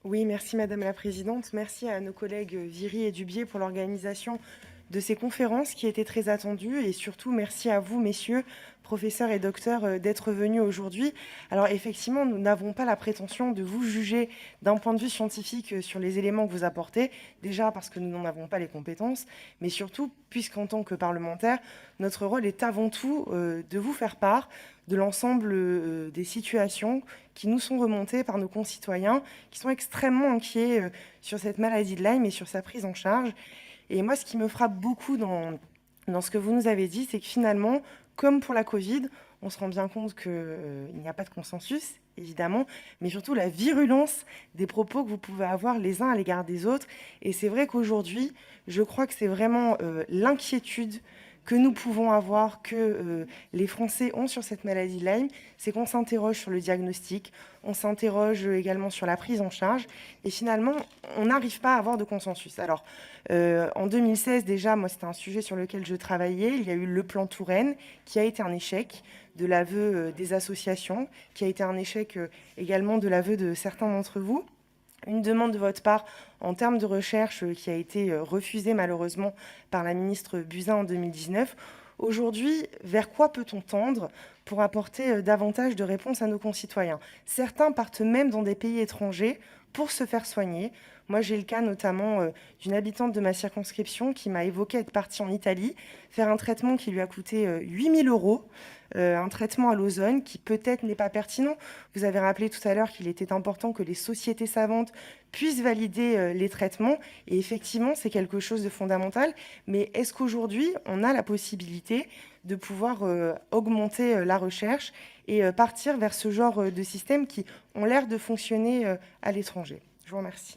Oui, merci Madame la Présidente. Merci à nos collègues Viry et Dubié pour l'organisation de ces conférences qui étaient très attendues et surtout merci à vous, messieurs, professeurs et docteurs, d'être venus aujourd'hui. Alors effectivement, nous n'avons pas la prétention de vous juger d'un point de vue scientifique sur les éléments que vous apportez, déjà parce que nous n'en avons pas les compétences, mais surtout puisqu'en tant que parlementaires, notre rôle est avant tout de vous faire part de l'ensemble des situations qui nous sont remontées par nos concitoyens qui sont extrêmement inquiets sur cette maladie de Lyme et sur sa prise en charge. Et moi, ce qui me frappe beaucoup dans ce que vous nous avez dit, c'est que finalement, comme pour la Covid, on se rend bien compte qu'il n'y a pas de consensus, évidemment, mais surtout la virulence des propos que vous pouvez avoir les uns à l'égard des autres. Et c'est vrai qu'aujourd'hui, je crois que c'est vraiment l'inquiétude que nous pouvons avoir, que les Français ont sur cette maladie de Lyme, c'est qu'on s'interroge sur le diagnostic, on s'interroge également sur la prise en charge, et finalement, on n'arrive pas à avoir de consensus. Alors, en 2016, déjà, moi, c'était un sujet sur lequel je travaillais. Il y a eu le plan Touraine, qui a été un échec de l'aveu des associations, qui a été un échec également de l'aveu de certains d'entre vous. Une demande de votre part en termes de recherche qui a été refusée malheureusement par la ministre Buzyn en 2019. Aujourd'hui, vers quoi peut-on tendre pour apporter davantage de réponses à nos concitoyens? Certains partent même dans des pays étrangers pour se faire soigner. Moi, j'ai le cas notamment d'une habitante de ma circonscription qui m'a évoqué être partie en Italie, faire un traitement qui lui a coûté 8 000 euros, un traitement à l'ozone qui peut-être n'est pas pertinent. Vous avez rappelé tout à l'heure qu'il était important que les sociétés savantes puissent valider les traitements. Et effectivement, c'est quelque chose de fondamental. Mais est-ce qu'aujourd'hui, on a la possibilité de pouvoir augmenter la recherche et partir vers ce genre de systèmes qui ont l'air de fonctionner à l'étranger? Je vous remercie.